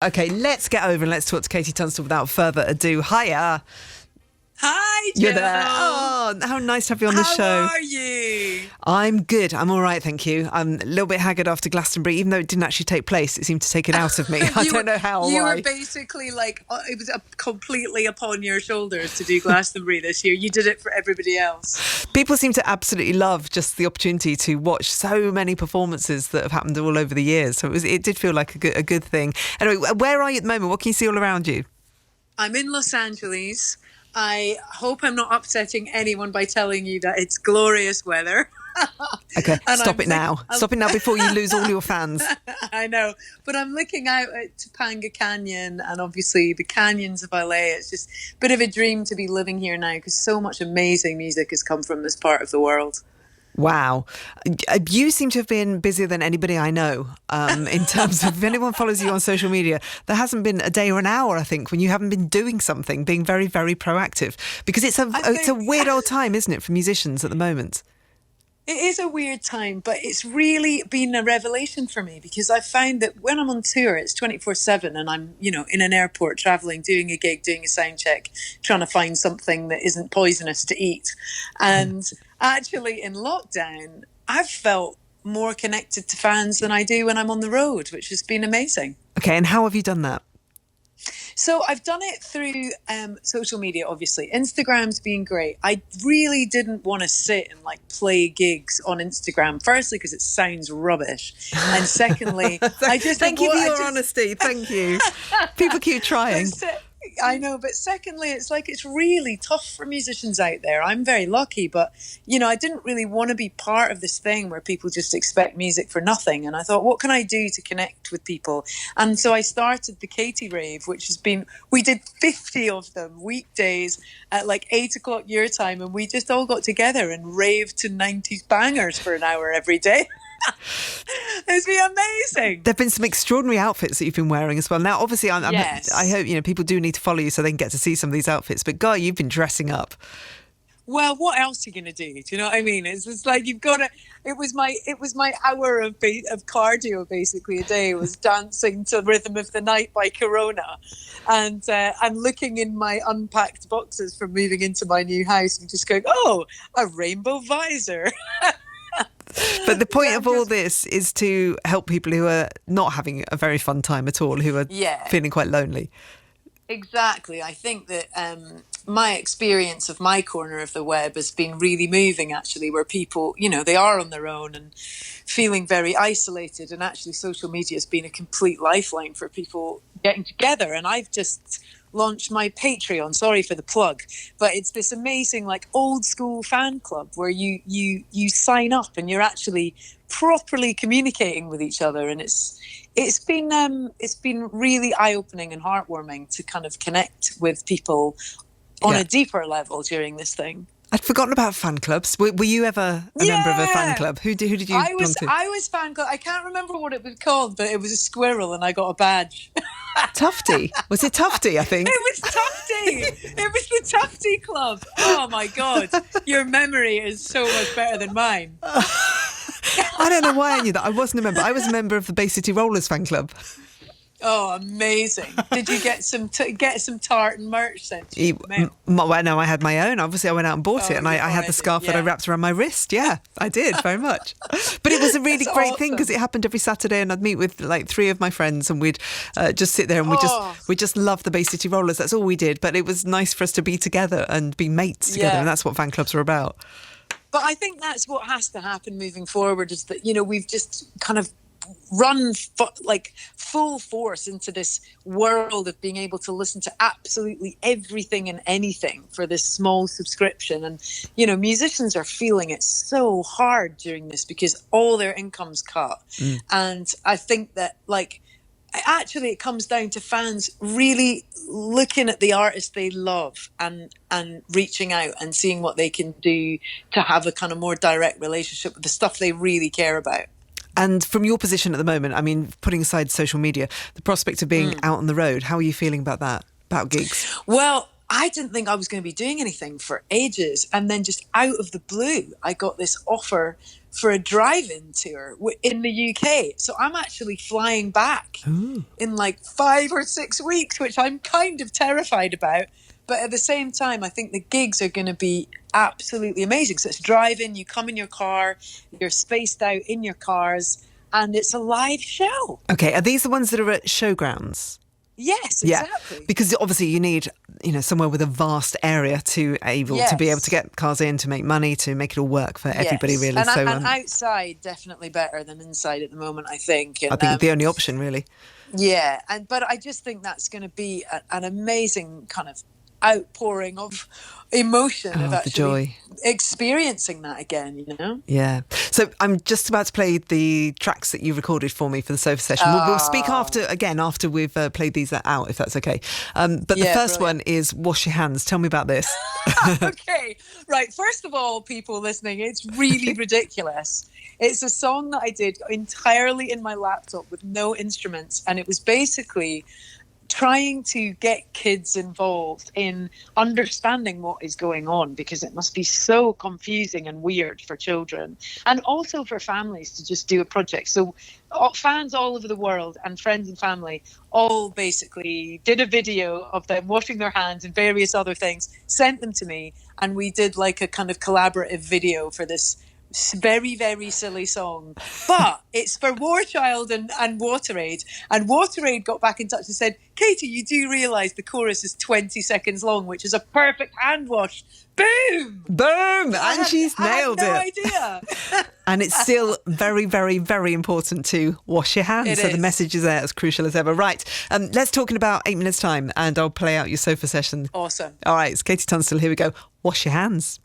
Okay, let's get over and let's talk to Katie Tunstall without further ado. Hiya. Hi, Jo. You're there. Oh, how nice to have you on the show. How are you? I'm good. I'm all right, thank you. I'm a little bit haggard after Glastonbury, even though it didn't actually take place. It seemed to take it out of me. I don't know how or You why. were basically like, it was completely upon your shoulders to do Glastonbury this year. You did it for everybody else. People seem to absolutely love just the opportunity to watch so many performances that have happened all over the years. So it did feel like a good thing. Anyway, where are you at the moment? What can you see all around you? I'm in Los Angeles. I hope I'm not upsetting anyone by telling you that it's glorious weather. Okay, stop it now. Stop it now before you lose all your fans. I know, but I'm looking out at Topanga Canyon and obviously the canyons of LA. It's just a bit of a dream to be living here now because so much amazing music has come from this part of the world. Wow. You seem to have been busier than anybody I know in terms of if anyone follows you on social media, there hasn't been a day or an hour, I think, when you haven't been doing something, being very, very proactive. Because it's a weird old time, isn't it, for musicians at the moment? It is a weird time, but it's really been a revelation for me because I found that when I'm on tour, it's 24/7 and I'm, in an airport traveling, doing a gig, doing a sound check, trying to find something that isn't poisonous to eat. And actually in lockdown, I've felt more connected to fans than I do when I'm on the road, which has been amazing. Okay, and how have you done that? So I've done it through social media, obviously. Instagram's been great. I really didn't want to sit and play gigs on Instagram. Firstly, because it sounds rubbish. And secondly, Thank you for your honesty. Thank you. People keep trying. I know, but secondly, it's really tough for musicians out there. I'm very lucky, but, I didn't really want to be part of this thing where people just expect music for nothing. And I thought, what can I do to connect with people? And so I started the Katie Rave, which we did 50 of them weekdays at 8 o'clock your time. And we just all got together and raved to 90s bangers for an hour every day. It's been amazing. There have been some extraordinary outfits that you've been wearing as well. Now, obviously, Yes. I hope people do need to follow you so they can get to see some of these outfits. But, Guy, you've been dressing up. Well, what else are you going to do? Do you know what I mean? It's just you've got to. It was my hour of cardio basically a day. It was dancing to "Rhythm of the Night" by Corona, and I'm looking in my unpacked boxes from moving into my new house and just going, "Oh, a rainbow visor." But the point of all this is to help people who are not having a very fun time at all, who are feeling quite lonely. Exactly. I think that my experience of my corner of the web has been really moving, actually, where people, they are on their own and feeling very isolated. And actually, social media has been a complete lifeline for people getting together. And I've just launched my Patreon. Sorry for the plug, but it's this amazing old school fan club where you sign up and you're actually properly communicating with each other, and it's been really eye-opening and heartwarming to kind of connect with people on a deeper level during this thing. I'd forgotten about fan clubs. Were you ever a member of a fan club? Who did you belong to? I was fan club. I can't remember what it was called, but it was a squirrel and I got a badge. Tufty? Was it Tufty, I think? It was Tufty. It was the Tufty Club. Oh, my God. Your memory is so much better than mine. I don't know why I knew that. I wasn't a member. I was a member of the Bay City Rollers fan club. Oh, amazing. Did you get some tartan merch sent to you? Well, no, I had my own. Obviously, I went out and bought it, and I had the scarf that I wrapped around my wrist. Yeah, I did, very much. But it was a really great thing because it happened every Saturday, and I'd meet with 3 of my friends, and we'd just sit there and we just loved the Bay City Rollers. That's all we did. But it was nice for us to be together and be mates together, and that's what fan clubs are about. But I think that's what has to happen moving forward is that, we've just kind of run full force into this world of being able to listen to absolutely everything and anything for this small subscription. And, musicians are feeling it so hard during this because all their income's cut. And I think that actually it comes down to fans really looking at the artists they love and reaching out and seeing what they can do to have a kind of more direct relationship with the stuff they really care about. And from your position at the moment, I mean, putting aside social media, the prospect of being out on the road, how are you feeling about that, about gigs? Well, I didn't think I was going to be doing anything for ages. And then just out of the blue, I got this offer for a drive-in tour in the UK. So I'm actually flying back in like 5 or 6 weeks, which I'm kind of terrified about. But at the same time, I think the gigs are going to be absolutely amazing. So it's drive-in, you come in your car, you're spaced out in your cars, and it's a live show. Okay, are these the ones that are at showgrounds? Yes, exactly. Yeah, because obviously you need, somewhere with a vast area to be able to get cars in, to make money, to make it all work for everybody, really. And outside, definitely better than inside at the moment, I think. And, I think the only option, really. Yeah, but I just think that's going to be an amazing kind of outpouring of emotion of actually the joy. Experiencing that again, Yeah. So I'm just about to play the tracks that you recorded for me for the sofa session. We'll speak after we've played these out, if that's okay. But the first one is Wash Your Hands. Tell me about this. Okay, right. First of all, people listening, it's really ridiculous. It's a song that I did entirely in my laptop with no instruments, and it was basically trying to get kids involved in understanding what is going on, because it must be so confusing and weird for children, and also for families to just do a project. So fans all over the world and friends and family all basically did a video of them washing their hands and various other things, sent them to me, and we did like a kind of collaborative video for this very, very silly song. But it's for War Child and WaterAid. And WaterAid got back in touch and said, Katie, you do realise the chorus is 20 seconds long, which is a perfect hand wash. Boom! Boom! And she's nailed it. I had no idea. And it's still very, very, very important to wash your hands. So the message is there, as crucial as ever. Right, let's talk in about 8 minutes' time, and I'll play out your sofa session. Awesome. All right, it's Katie Tunstall. Here we go. Wash your hands.